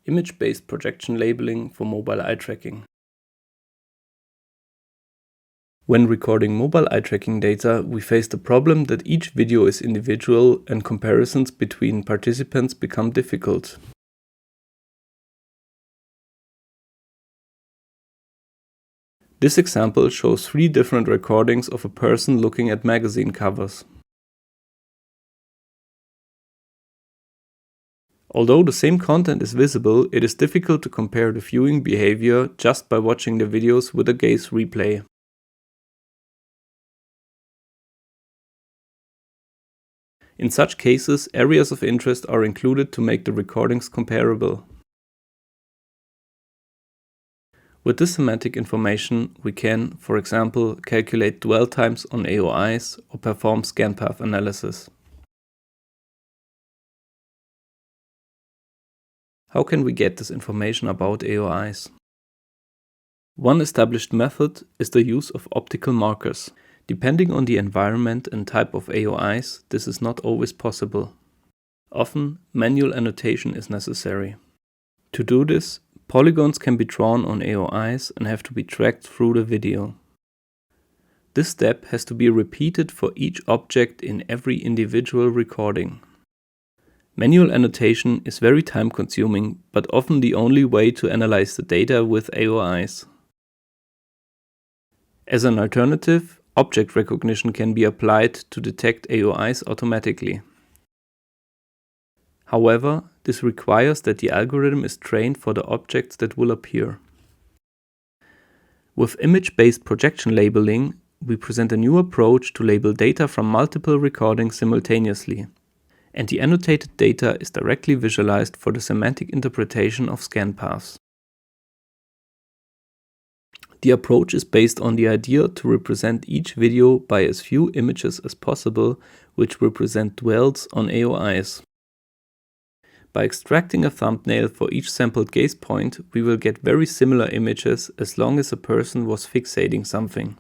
Image-based projection labeling for mobile eye tracking. When recording mobile eye tracking data, we face the problem that each video is individual and comparisons between participants become difficult. This example shows 3 different recordings of a person looking at magazine covers. Although the same content is visible, it is difficult to compare the viewing behavior just by watching the videos with a gaze replay. In such cases, areas of interest are included to make the recordings comparable. With this semantic information, we can, for example, calculate dwell times on AOIs or perform scan path analysis. How can we get this information about AOIs? One established method is the use of optical markers. Depending on the environment and type of AOIs, this is not always possible. Often, manual annotation is necessary. To do this, polygons can be drawn on AOIs and have to be tracked through the video. This step has to be repeated for each object in every individual recording. Manual annotation is very time-consuming, but often the only way to analyze the data with AOIs. As an alternative, object recognition can be applied to detect AOIs automatically. However, this requires that the algorithm is trained for the objects that will appear. With image-based projection labeling, we present a new approach to label data from multiple recordings simultaneously, and the annotated data is directly visualized for the semantic interpretation of scan paths. The approach is based on the idea to represent each video by as few images as possible, which represent dwells on AOIs. By extracting a thumbnail for each sampled gaze point, we will get very similar images as long as a person was fixating something.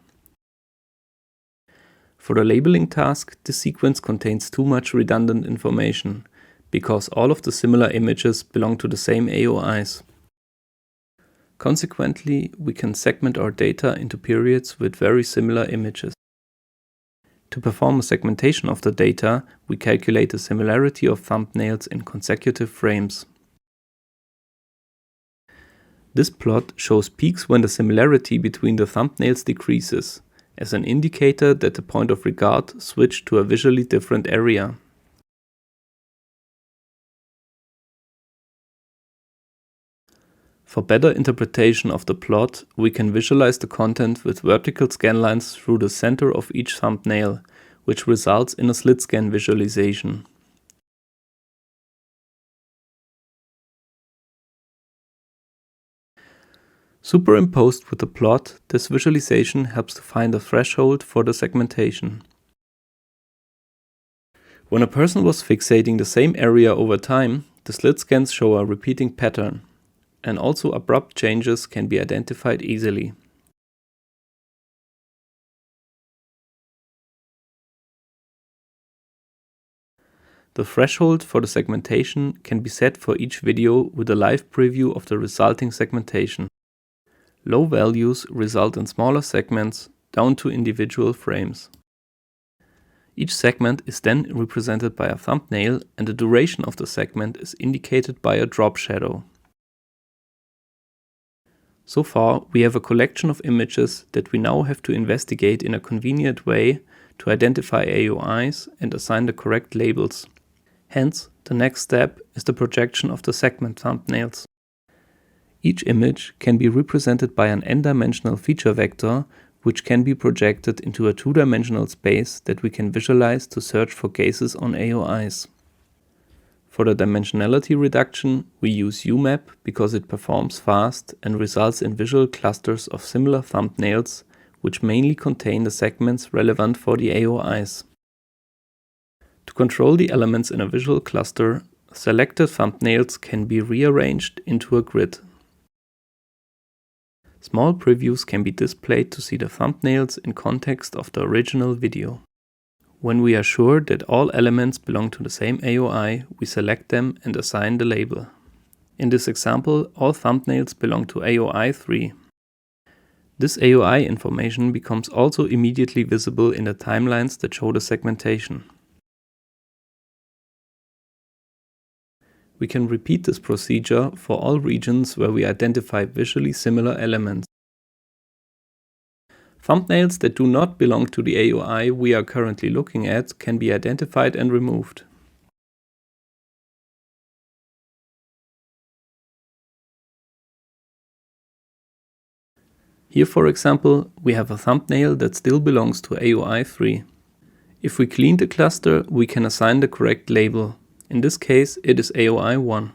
For the labeling task, this sequence contains too much redundant information, because all of the similar images belong to the same AOIs. Consequently, we can segment our data into periods with very similar images. To perform a segmentation of the data, we calculate the similarity of thumbnails in consecutive frames. This plot shows peaks when the similarity between the thumbnails decreases, as an indicator that the point of regard switched to a visually different area. For better interpretation of the plot, we can visualize the content with vertical scan lines through the center of each thumbnail, which results in a slit scan visualization. Superimposed with the plot, this visualization helps to find a threshold for the segmentation. When a person was fixating the same area over time, the slit scans show a repeating pattern, and also abrupt changes can be identified easily. The threshold for the segmentation can be set for each video with a live preview of the resulting segmentation. Low values result in smaller segments down to individual frames. Each segment is then represented by a thumbnail, and the duration of the segment is indicated by a drop shadow. So far, we have a collection of images that we now have to investigate in a convenient way to identify AOIs and assign the correct labels. Hence, the next step is the projection of the segment thumbnails. Each image can be represented by an n-dimensional feature vector, which can be projected into a 2-dimensional space that we can visualize to search for gazes on AOIs. For the dimensionality reduction, we use UMAP because it performs fast and results in visual clusters of similar thumbnails, which mainly contain the segments relevant for the AOIs. To control the elements in a visual cluster, selected thumbnails can be rearranged into a grid. Small previews can be displayed to see the thumbnails in context of the original video. When we are sure that all elements belong to the same AOI, we select them and assign the label. In this example, all thumbnails belong to AOI 3. This AOI information becomes also immediately visible in the timelines that show the segmentation. We can repeat this procedure for all regions where we identify visually similar elements. Thumbnails that do not belong to the AOI we are currently looking at can be identified and removed. Here, for example, we have a thumbnail that still belongs to AOI 3. If we clean the cluster, we can assign the correct label. In this case, it is AOI 1.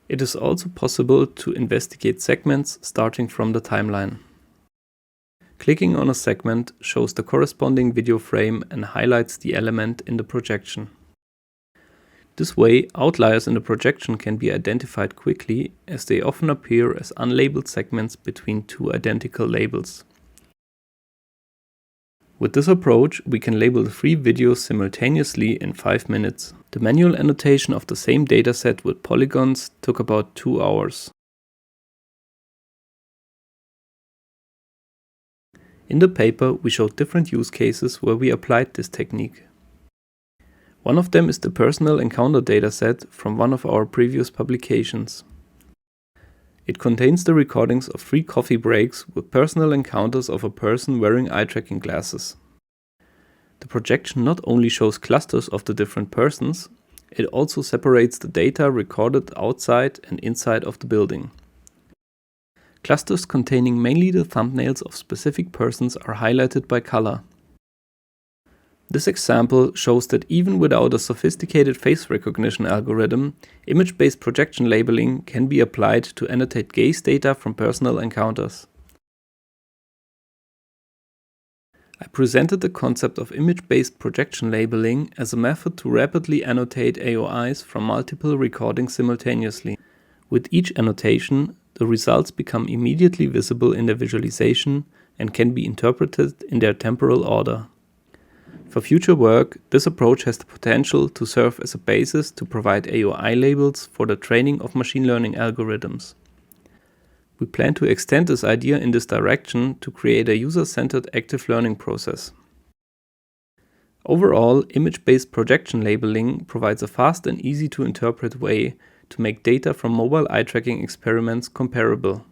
It is also possible to investigate segments starting from the timeline. Clicking on a segment shows the corresponding video frame and highlights the element in the projection. This way, outliers in the projection can be identified quickly, as they often appear as unlabeled segments between two identical labels. With this approach, we can label the 3 videos simultaneously in 5 minutes. The manual annotation of the same dataset with polygons took about 2 hours. In the paper, we showed different use cases where we applied this technique. One of them is the personal encounter dataset from one of our previous publications. It contains the recordings of 3 coffee breaks with personal encounters of a person wearing eye-tracking glasses. The projection not only shows clusters of the different persons, it also separates the data recorded outside and inside of the building. Clusters containing mainly the thumbnails of specific persons are highlighted by color. This example shows that even without a sophisticated face recognition algorithm, image-based projection labeling can be applied to annotate gaze data from personal encounters. I presented the concept of image-based projection labeling as a method to rapidly annotate AOIs from multiple recordings simultaneously. With each annotation, the results become immediately visible in the visualization and can be interpreted in their temporal order. For future work, this approach has the potential to serve as a basis to provide AOI labels for the training of machine learning algorithms. We plan to extend this idea in this direction to create a user-centered active learning process. Overall, image-based projection labeling provides a fast and easy to interpret way to make data from mobile eye tracking experiments comparable.